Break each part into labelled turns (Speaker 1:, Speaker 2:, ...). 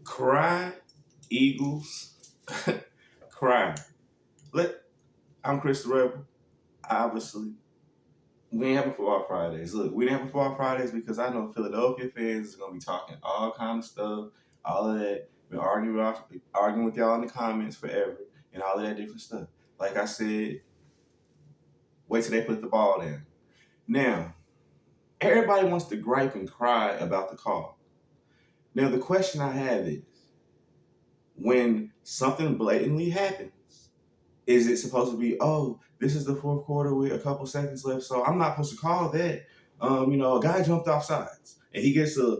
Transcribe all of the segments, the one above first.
Speaker 1: Cry, Eagles, cry. Let I'm Chris the Rebel. Obviously, we ain't having football Fridays. Look, we didn't have football Fridays because I know Philadelphia fans is gonna be talking all kind of stuff, all of that. Been arguing with y'all in the comments forever, and all of that different stuff. Like I said, wait till they put the ball in. Now, everybody wants to gripe and cry about the call. Now, the question I have is, when something blatantly happens, is it supposed to be, oh, this is the fourth quarter with a couple seconds left, so I'm not supposed to call that? A guy jumped off sides and he gets a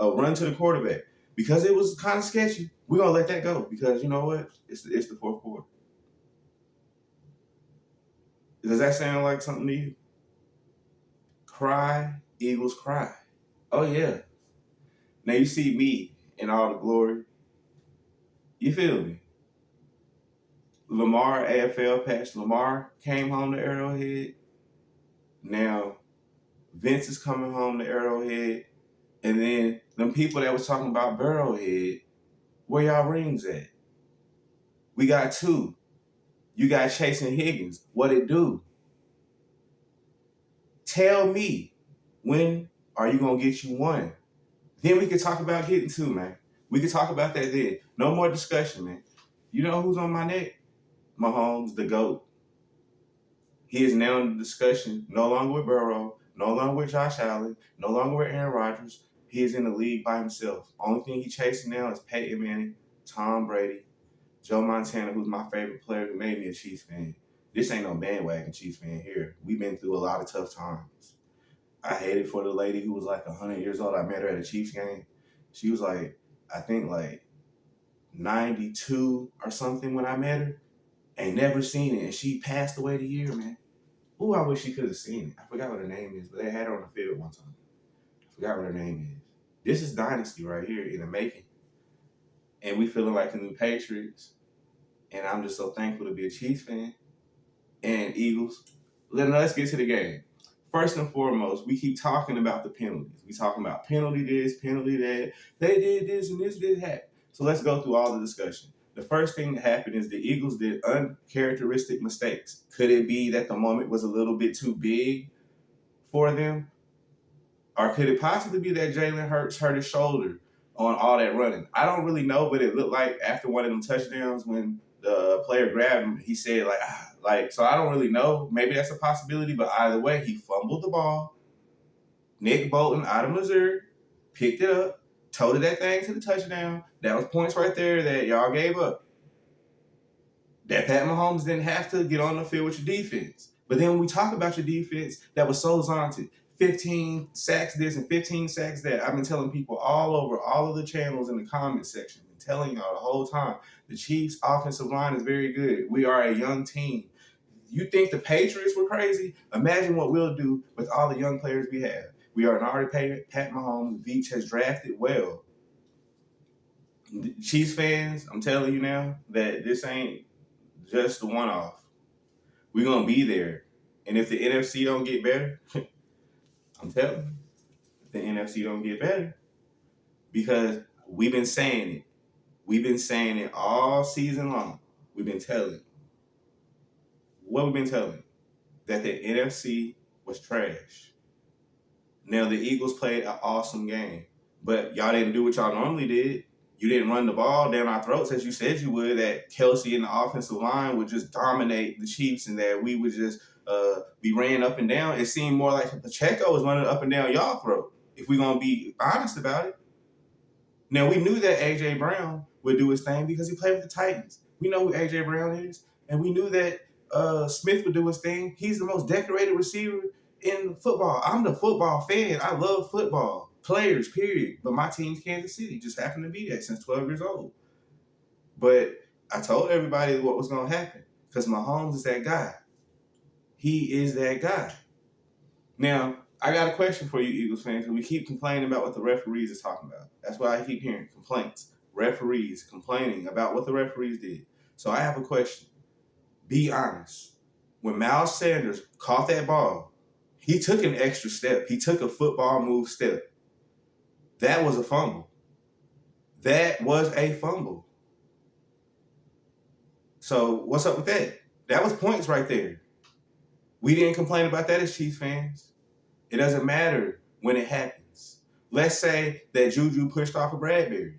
Speaker 1: run to the quarterback because it was kind of sketchy. We're gonna let that go because you know what? It's the fourth quarter. Does that sound like something to you? Cry, Eagles cry. Oh yeah. Now you see me in all the glory. You feel me? Lamar AFL patch. Lamar came home to Arrowhead. Now Vince is coming home to Arrowhead. And then them people that was talking about Burrowhead, where y'all rings at? We got two. You got Chase and Higgins. What it do? Tell me, when are you gonna get you one? Then we can talk about getting two, man. We can talk about that then. No more discussion, man. You know who's on my neck? Mahomes, the GOAT. He is now in the discussion, no longer with Burrow, no longer with Josh Allen, no longer with Aaron Rodgers. He is in the league by himself. Only thing he's chasing now is Peyton Manning, Tom Brady, Joe Montana, who's my favorite player who made me a Chiefs fan. This ain't no bandwagon Chiefs fan here. We've been through a lot of tough times. I hated for the lady who was like 100 years old. I met her at a Chiefs game. She was like, I think like 92 or something when I met her. Ain't never seen it. And she passed away the year, man. Ooh, I wish she could have seen it. I forgot what her name is, but they had her on the field one time. I forgot what her name is. This is Dynasty right here in the making. And we feeling like the new Patriots. And I'm just so thankful to be a Chiefs fan and Eagles. Let's get to the game. First and foremost, we keep talking about the penalties. We talking about penalty this, penalty that. They did this and this did that. So let's go through all the discussion. The first thing that happened is the Eagles did uncharacteristic mistakes. Could it be that the moment was a little bit too big for them? Or could it possibly be that Jalen Hurts hurt his shoulder on all that running? I don't really know, but it looked like after one of them touchdowns when the player grabbed him, he said so I don't really know. Maybe that's a possibility, but either way, he fumbled the ball. Nick Bolton out of Missouri picked it up, toted that thing to the touchdown. That was points right there that y'all gave up. That Pat Mahomes didn't have to get on the field with your defense. But then when we talk about your defense, that was so zaunted. 15 sacks this and 15 sacks that. I've been telling people all over all of the channels in the comment section, been telling y'all the whole time, the Chiefs' offensive line is very good. We are a young team. You think the Patriots were crazy? Imagine what we'll do with all the young players we have. We are an already Pat Mahomes. Veach has drafted well. Chiefs fans, I'm telling you now that this ain't just the one-off. We're going to be there. And if the NFC don't get better, I'm telling you, if the NFC don't get better, because we've been saying it. We've been saying it all season long. We've been telling. What we've been telling? That the NFC was trash. Now, the Eagles played an awesome game, but y'all didn't do what y'all normally did. You didn't run the ball down our throats as you said you would, that Kelsey and the offensive line would just dominate the Chiefs and that we would just be ran up and down. It seemed more like Pacheco was running up and down y'all throat, if we're going to be honest about it. Now, we knew that A.J. Brown would do his thing because he played with the Titans. We know who A.J. Brown is, and we knew that Smith would do his thing. He's the most decorated receiver in football. I'm the football fan. I love football. Players, period. But my team's Kansas City. Just happened to be that since 12 years old. But I told everybody what was going to happen because Mahomes is that guy. He is that guy. Now, I got a question for you, Eagles fans, because we keep complaining about what the referees is talking about. That's why I keep hearing complaints. Referees complaining about what the referees did. So I have a question. Be honest. When Miles Sanders caught that ball, he took an extra step. He took a football move step. That was a fumble. That was a fumble. So what's up with that? That was points right there. We didn't complain about that as Chiefs fans. It doesn't matter when it happens. Let's say that Juju pushed off a Bradbury,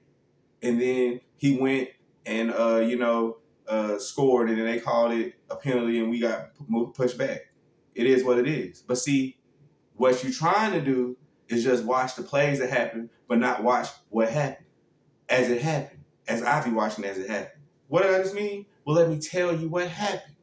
Speaker 1: and then he went and scored, and then they called it a penalty, and we got pushed back. It is what it is. But see, what you're trying to do is just watch the plays that happen, but not watch what happened as it happened, as I be watching as it happened. What did I just mean? Well, let me tell you what happened.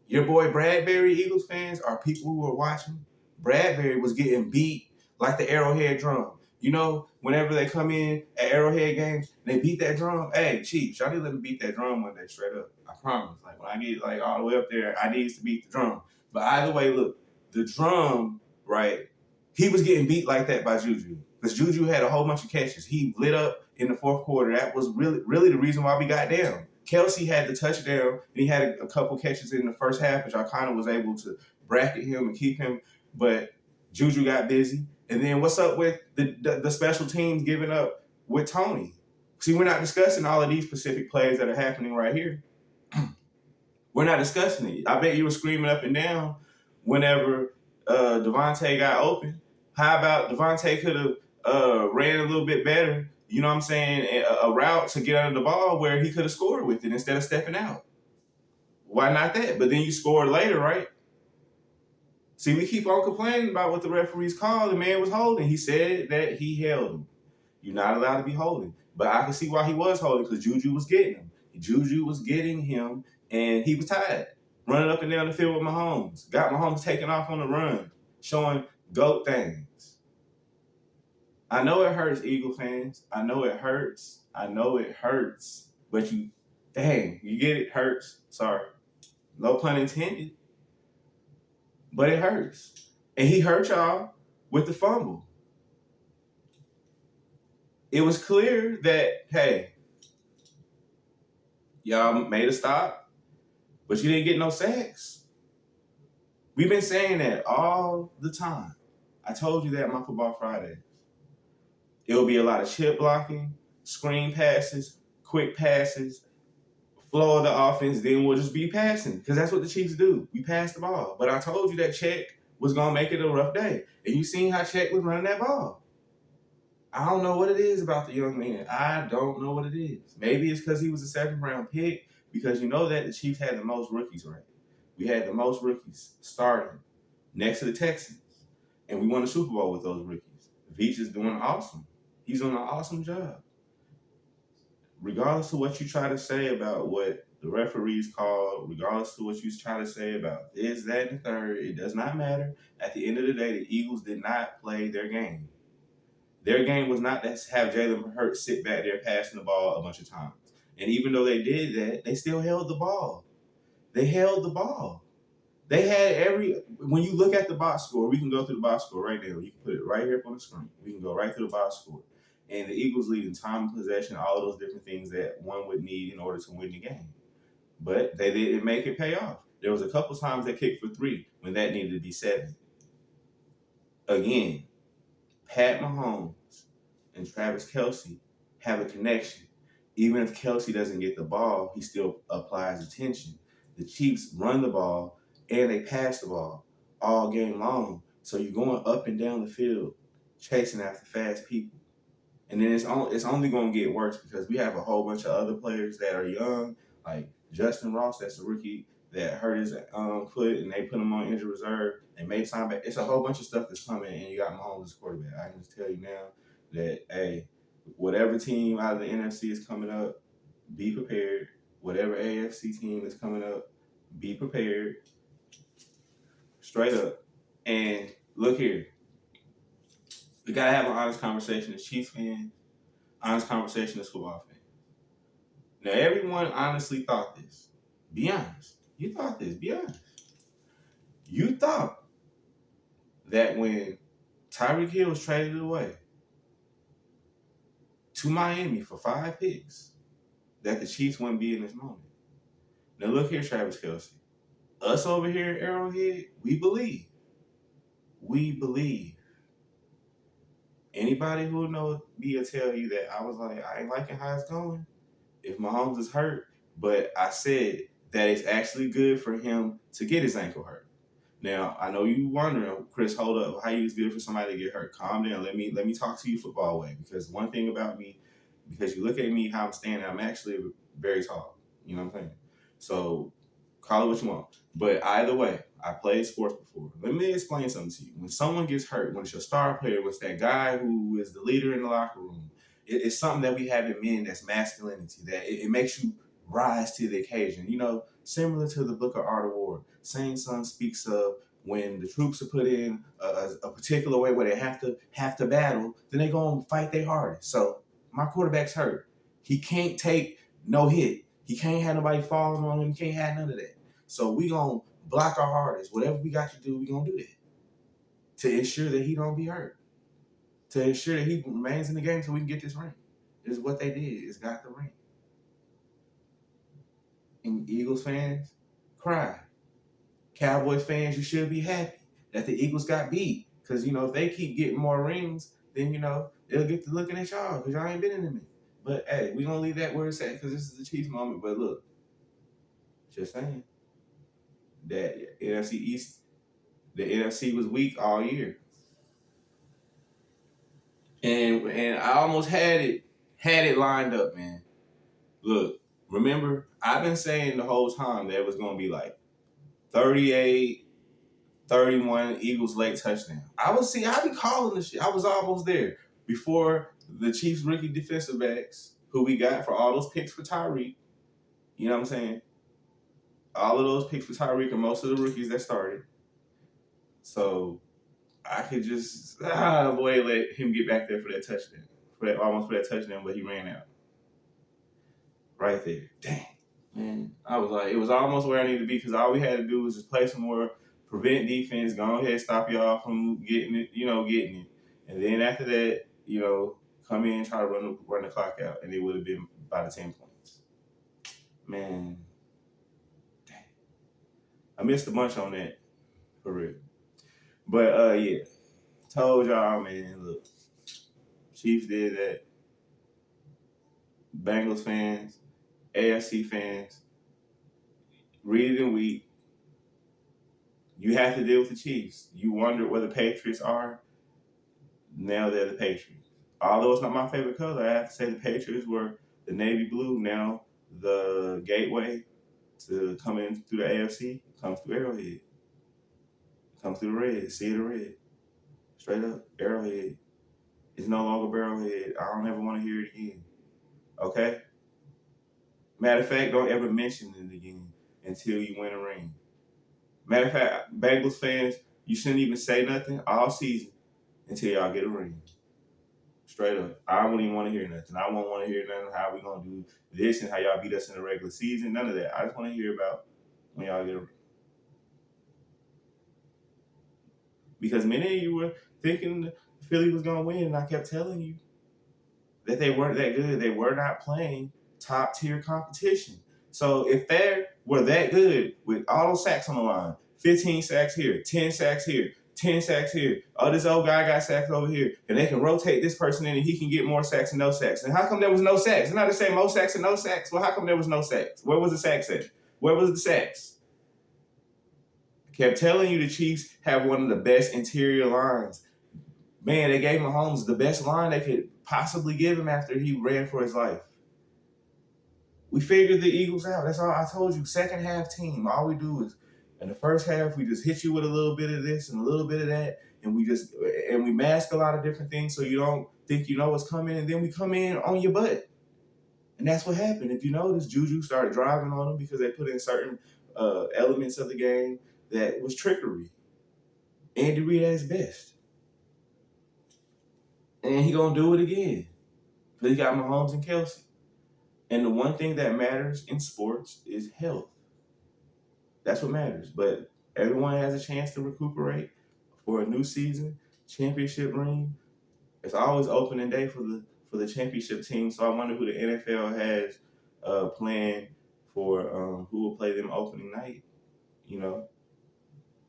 Speaker 1: Your boy Bradbury, Eagles fans, are people who are watching. Bradbury was getting beat like the Arrowhead drum. You know, whenever they come in at Arrowhead games, they beat that drum. Hey, Chief, y'all need to let me beat that drum one day straight up. I promise. Like, when I get, like, all the way up there, I need to beat the drum. But either way, look, the drum, right, he was getting beat like that by Juju. Because Juju had a whole bunch of catches. He lit up in the fourth quarter. That was really the reason why we got down. Kelsey had the touchdown, and he had a couple catches in the first half, which I kind of was able to bracket him and keep him. But Juju got busy. And then what's up with the special teams giving up with Tony? See, we're not discussing all of these specific plays that are happening right here. We're not discussing it. I bet you were screaming up and down whenever Devontae got open. How about Devontae could have ran a little bit better, you know what I'm saying, a route to get under the ball where he could have scored with it instead of stepping out. Why not that? But then you scored later, right? See, we keep on complaining about what the referees called. The man was holding. He said that he held him. You're not allowed to be holding. But I can see why he was holding, because Juju was getting him. Juju was getting him, and he was tired. Running up and down the field with Mahomes. Got Mahomes taking off on the run, showing GOAT things. I know it hurts, Eagle fans. I know it hurts. But you get it, hurts. Sorry. No pun intended. But it hurts. And he hurt y'all with the fumble. It was clear that, hey, y'all made a stop, but you didn't get no sacks. We've been saying that all the time. I told you that on my Football Fridays. It'll be a lot of chip blocking, screen passes, quick passes, flow of the offense, then we'll just be passing, because that's what the Chiefs do. We pass the ball. But I told you that Check was going to make it a rough day. And you seen how Check was running that ball. I don't know what it is about the young man. I don't know what it is. Maybe it's because he was a 7th round pick, because you know that the Chiefs had the most rookies, right? We had the most rookies starting next to the Texans. And we won the Super Bowl with those rookies. Veach is doing awesome. He's doing an awesome job. Regardless of what you try to say about what the referees call, regardless of what you try to say about this, that, and the third, it does not matter. At the end of the day, the Eagles did not play their game. Their game was not to have Jalen Hurts sit back there passing the ball a bunch of times. And even though they did that, they still held the ball. They held the ball. They had when you look at the box score, we can go through the box score right now. You can put it right here up on the screen. We can go right through the box score. And the Eagles lead in time of possession, all of those different things that one would need in order to win the game. But they didn't make it pay off. There was a couple times they kicked for 3 when that needed to be 7. Again, Pat Mahomes and Travis Kelce have a connection. Even if Kelce doesn't get the ball, he still applies attention. The Chiefs run the ball and they pass the ball all game long. So you're going up and down the field chasing after fast people. And then it's only going to get worse, because we have a whole bunch of other players that are young, like Justin Ross, that's a rookie that hurt his foot, and they put him on injured reserve. They made time back. It's a whole bunch of stuff that's coming, and you got Mahomes as quarterback. I can just tell you now that, hey, whatever team out of the NFC is coming up, be prepared. Whatever AFC team is coming up, be prepared. Straight up. And look here. We got to have an honest conversation as Chiefs fans, honest conversation as football fans. Now, everyone honestly thought this. Be honest. You thought this. Be honest. You thought that when Tyreek Hill was traded away to Miami for 5 picks, that the Chiefs wouldn't be in this moment. Now, look here, Travis Kelce. Us over here at Arrowhead, we believe. We believe Anybody who knows me will tell you that I was like, I ain't liking how it's going. If Mahomes is hurt, but I said that it's actually good for him to get his ankle hurt. Now I know you wondering, Chris, hold up, how you is good for somebody to get hurt? Calm down. Let me talk to you football way, because one thing about me, because you look at me how I'm standing, I'm actually very tall. You know what I'm saying? So call it what you want. But either way, I played sports before. Let me explain something to you. When someone gets hurt, when it's your star player, when it's that guy who is the leader in the locker room, it's something that we have in men that's masculinity, that it makes you rise to the occasion. You know, similar to the Book of Art of War. Same Son speaks of when the troops are put in a particular way where they have to battle, then they go and fight their hardest. So my quarterback's hurt. He can't take no hit. He can't have nobody falling on him. He can't have none of that. So we gonna block our hardest. Whatever we got to do, we gonna do that to ensure that he don't be hurt, to ensure that he remains in the game so we can get this ring. This is what they did. It's got the ring. And Eagles fans, cry. Cowboys fans, you should be happy that the Eagles got beat. Because, you know, if they keep getting more rings, then, you know, they'll get to looking at y'all because y'all ain't been in the mix. But, hey, we going to leave that where it's at because this is the Chiefs moment. But, look, just saying that NFC East, the NFC was weak all year. And I almost had it lined up, man. Look, remember, I've been saying the whole time that it was going to be like 38, 31 Eagles late touchdown. I be calling this shit. I was almost there before the Chiefs rookie defensive backs who we got for all those picks for Tyreek. You know what I'm saying? All of those picks for Tyreek and most of the rookies that started. So I could just let him get back there for that touchdown. For that touchdown, but he ran out. Right there. Dang. Man. I was like, it was almost where I needed to be because all we had to do was just play some more, prevent defense, go ahead, stop y'all from getting it. And then after that, come in and try to run the clock out, and it would have been by the 10 points. Man, dang. I missed a bunch on that, for real. But, yeah, told y'all, man, look, Chiefs did that. Bengals fans, AFC fans, read it and weep. You have to deal with the Chiefs. You wonder where the Patriots are. Now they're the Patriots. Although it's not my favorite color, I have to say the Patriots were the navy blue. Now the gateway to come in through the AFC comes through Arrowhead. Comes through the red. See the red. Straight up, Arrowhead. It's no longer Barrelhead. I don't ever want to hear it again. Okay? Matter of fact, don't ever mention it again until you win a ring. Matter of fact, Bengals fans, you shouldn't even say nothing all season until y'all get a ring. Straight up. I wouldn't even want to hear nothing. I won't want to hear nothing how we going to do this and how y'all beat us in the regular season. None of that. I just want to hear about when y'all get a ring. Because many of you were thinking Philly was going to win, and I kept telling you that they weren't that good. They were not playing top-tier competition. So if they were that good with all those sacks on the line, 15 sacks here, 10 sacks here, 10 sacks here, oh, this old guy got sacks over here, and they can rotate this person in and he can get more sacks and no sacks. And how come there was no sacks? It's not to say most sacks and no sacks. Well, how come there was no sacks? Where was the sacks at? Where was the sacks? I kept telling you the Chiefs have one of the best interior lines. Man, they gave Mahomes the best line they could possibly give him after he ran for his life. We figured the Eagles out. That's all I told you. Second half team. All we do is, in the first half, we just hit you with a little bit of this and a little bit of that, and we mask a lot of different things so you don't think you know what's coming, and then we come in on your butt. And that's what happened. If you notice, Juju started driving on them because they put in certain elements of the game that was trickery. Andy Reid at his best. And he gonna do it again. Because he got Mahomes and Kelsey. And the one thing that matters in sports is health. That's what matters. But everyone has a chance to recuperate for a new season, championship ring. It's always opening day for the championship team. So I wonder who the NFL has planned for who will play them opening night.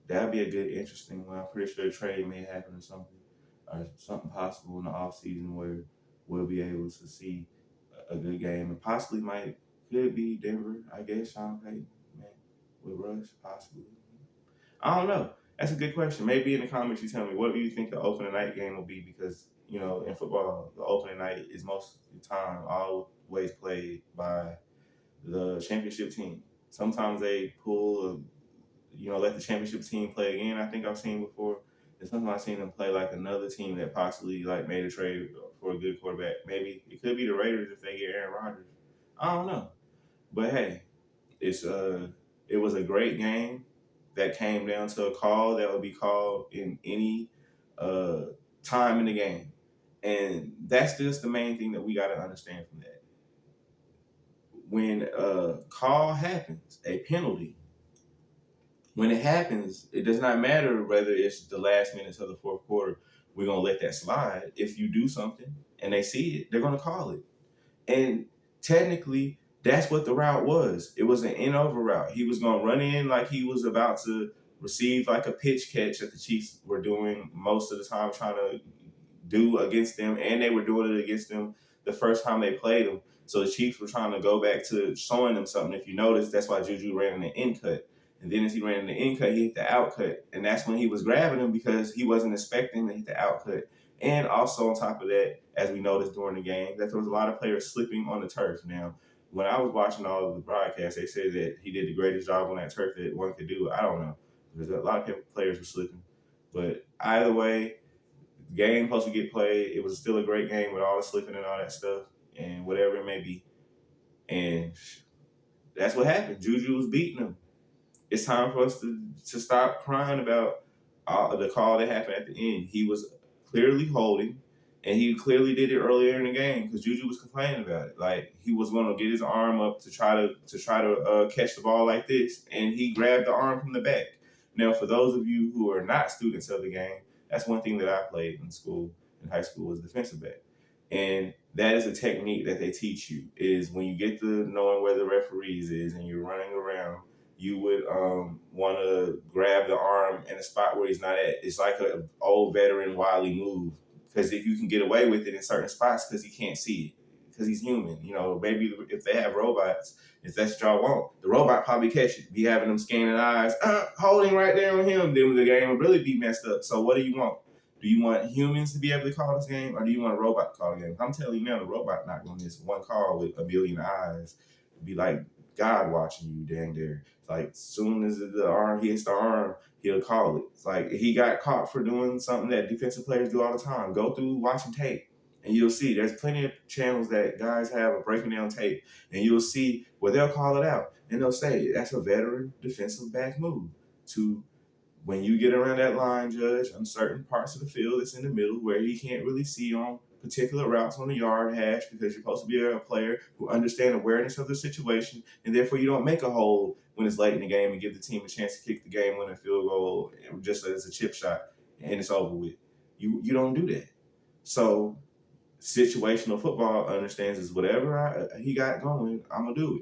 Speaker 1: That'd be a good, interesting one. I'm pretty sure a trade may happen or something. or something possible in the off season where we'll be able to see a good game, and possibly could be Denver. I guess Sean Payton, man, with Russ possibly. I don't know. That's a good question. Maybe in the comments you tell me what do you think the opening night game will be, because in football the opening night is most of the time always played by the championship team. Sometimes they pull, let the championship team play again. I think I've seen before. And sometimes I've seen them play like another team that possibly like made a trade for a good quarterback. Maybe it could be the Raiders if they get Aaron Rodgers. I don't know, but hey, it was a great game that came down to a call that would be called in any uh, time in the game, and that's just the main thing that we got to understand from that. When a call happens, a penalty, when it happens, it does not matter whether it's the last minutes of the fourth quarter. We're gonna let that slide. If you do something and they see it, they're gonna call it. And technically, that's what the route was. It was an in over route. He was gonna run in like he was about to receive like a pitch catch that the Chiefs were doing most of the time, trying to do against them, and they were doing it against them the first time they played them. So the Chiefs were trying to go back to showing them something. If you notice, that's why Juju ran in the in cut. And then as he ran in the in cut, he hit the out cut. And that's when he was grabbing him because he wasn't expecting to hit the out cut. And also on top of that, as we noticed during the game, that there was a lot of players slipping on the turf. Now, when I was watching all of the broadcasts, they said that he did the greatest job on that turf that one could do. I don't know, because a lot of players were slipping. But either way, the game supposed to get played. It was still a great game with all the slipping and all that stuff and whatever it may be. And that's what happened. Juju was beating him. It's time for us to stop crying about the call that happened at the end. He was clearly holding, and he clearly did it earlier in the game because Juju was complaining about it. Like he was going to get his arm up to try to catch the ball like this, and he grabbed the arm from the back. Now, for those of you who are not students of the game, that's one thing that I played in high school, was defensive back. And that is a technique that they teach you, is when you get to knowing where the referees is and you're running around, you would want to grab the arm in a spot where he's not at. It's like an old veteran Wily move, because if you can get away with it in certain spots because he can't see it, because he's human. Maybe if they have robots, if that's what y'all want, the robot probably catch it. Be having them scanning eyes, holding right there on him, then the game will really be messed up. So what do you want? Do you want humans to be able to call this game, or do you want a robot to call the game? I'm telling you now, the robot not going to miss one call with a million eyes. It'd be like God watching you, dang there. It's like as soon as the arm hits the arm, he'll call it. It's like he got caught for doing something that defensive players do all the time. Go through watching tape, and you'll see there's plenty of channels that guys have of breaking down tape, and you'll see where they'll call it out, and they'll say that's a veteran defensive back move to, when you get around that line, Judge, on certain parts of the field, it's in the middle where he can't really see on particular routes on the yard hash, because you're supposed to be a player who understands awareness of the situation, and therefore you don't make a hold when it's late in the game and give the team a chance to kick the game-winning field goal just as a chip shot and it's over with. You don't do that. So situational football understands is whatever he got going, I'm gonna do it.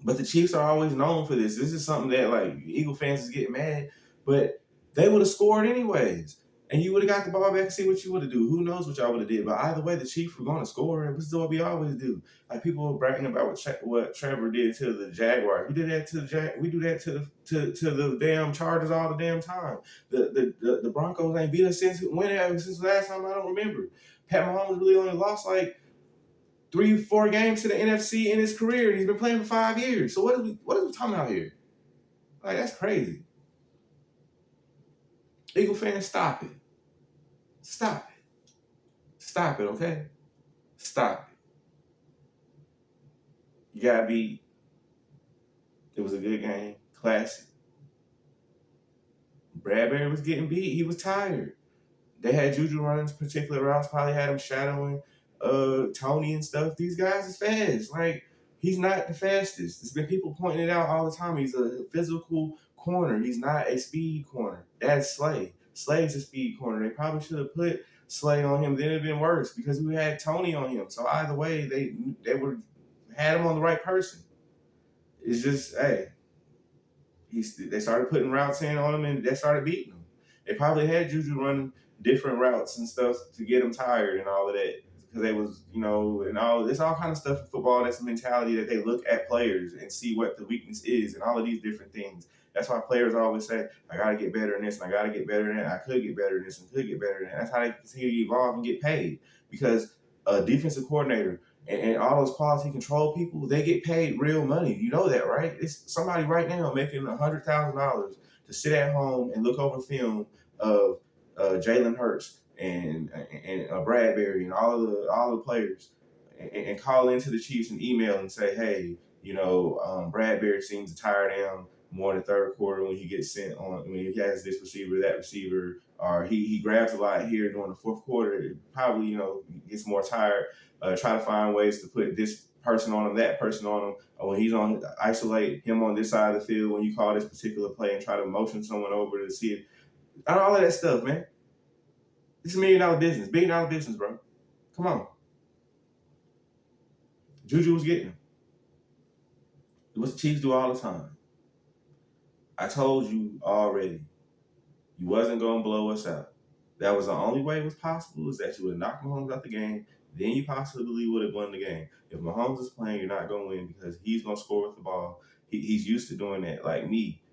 Speaker 1: But the Chiefs are always known for this. This is something that like Eagle fans is getting mad, but they would have scored anyways. And you would have got the ball back and see what you would have do. Who knows what y'all would have did? But either way, the Chiefs were going to score. This is what we always do. Like people were bragging about what Trevor did to the Jaguars. We did that to the We do that to the damn Chargers all the damn time. The Broncos ain't beat us since the last time. I don't remember. Pat Mahomes really only lost like 3-4 games to the NFC in his career, and he's been playing for 5 years. So what are we talking about here? Like, that's crazy. Eagle fans, stop it. Stop it. Stop it, okay? Stop it. You gotta be. It was a good game. Classic. Bradbury was getting beat. He was tired. They had Juju running particular routes, probably had him shadowing Tony and stuff. These guys is fast. Like, he's not the fastest. There's been people pointing it out all the time. He's a physical corner. He's not a speed corner. That's Slay. Slay's a speed corner. They probably should have put Slay on him. Then it'd been worse because we had Tony on him. So either way, they would had him on the right person. It's just, hey, they started putting routes in on him, and they started beating him. They probably had Juju running different routes and stuff to get them tired and all of that. Because they was, and all it's all kind of stuff in football. That's a mentality that they look at players and see what the weakness is and all of these different things. That's why players always say, I gotta get better in this and I gotta get better in that. I could get better in this and could get better in that. That's how they continue to evolve and get paid. Because a defensive coordinator and all those quality control people, they get paid real money. You know that, right? It's somebody right now making $100,000 to sit at home and look over film of Jalen Hurts and Bradbury and all the players, and call into the Chiefs and email and say, hey, Bradbury seems to tire down more in the third quarter when he gets sent on, when he has this receiver, that receiver, or he grabs a lot here during the fourth quarter. It probably, gets more tired. Try to find ways to put this person on him, that person on him. Or when he's on, isolate him on this side of the field when you call this particular play and try to motion someone over to see it. All of that stuff, man. It's $1 million business. $1 billion business, bro. Come on. Juju was getting him. It was the Chiefs do all the time. I told you already, you wasn't going to blow us out. That was the only way it was possible, is that you would knock Mahomes out the game. Then you possibly would have won the game. If Mahomes is playing, you're not going to win because he's going to score with the ball. He's used to doing that. Like me,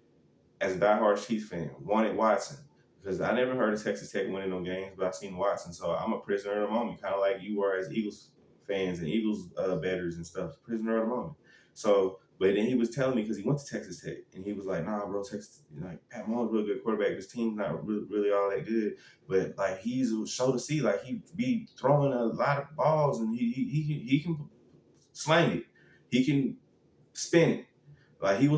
Speaker 1: as a diehard Chiefs fan, wanted Watson. Because I never heard of Texas Tech winning no games, but I've seen Watson. So I'm a prisoner of the moment, kind of like you were as Eagles fans and Eagles bettors and stuff. Prisoner of the moment. So, but then he was telling me, because he went to Texas Tech, and he was like, nah, bro, Texas, Pat Mahomes really good quarterback. This team's not really all that good. But, like, he's a show to see. Like, he be throwing a lot of balls, and he can slang it. He can spin it. Like he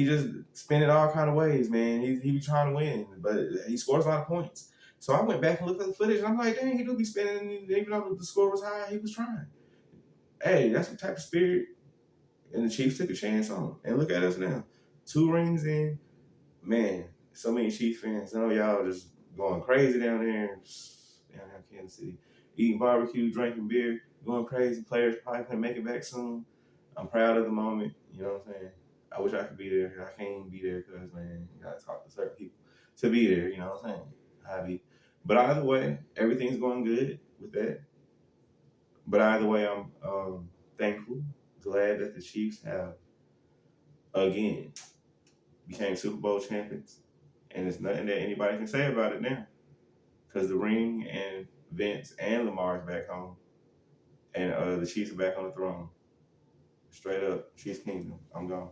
Speaker 1: just spin it all kind of ways, man. He be trying to win, but he scores a lot of points. So I went back and looked at the footage, and I'm like, dang, he do be spinning, and even though the score was high, he was trying. Hey, that's the type of spirit, and the Chiefs took a chance on. And look at us now, 2 rings in, man. So many Chiefs fans, I know y'all just going crazy down there in Kansas City, eating barbecue, drinking beer, going crazy. Players probably can make it back soon. I'm proud of the moment. You know what I'm saying? I wish I could be there. I can't even be there because, man, you got to talk to certain people to be there. You know what I'm saying? I be. But either way, everything's going good with that. But either way, I'm thankful, glad that the Chiefs have, again, became Super Bowl champions. And there's nothing that anybody can say about it now. Because the ring and Vince and Lamar's back home. And the Chiefs are back on the throne. Straight up, Chiefs Kingdom. I'm gone.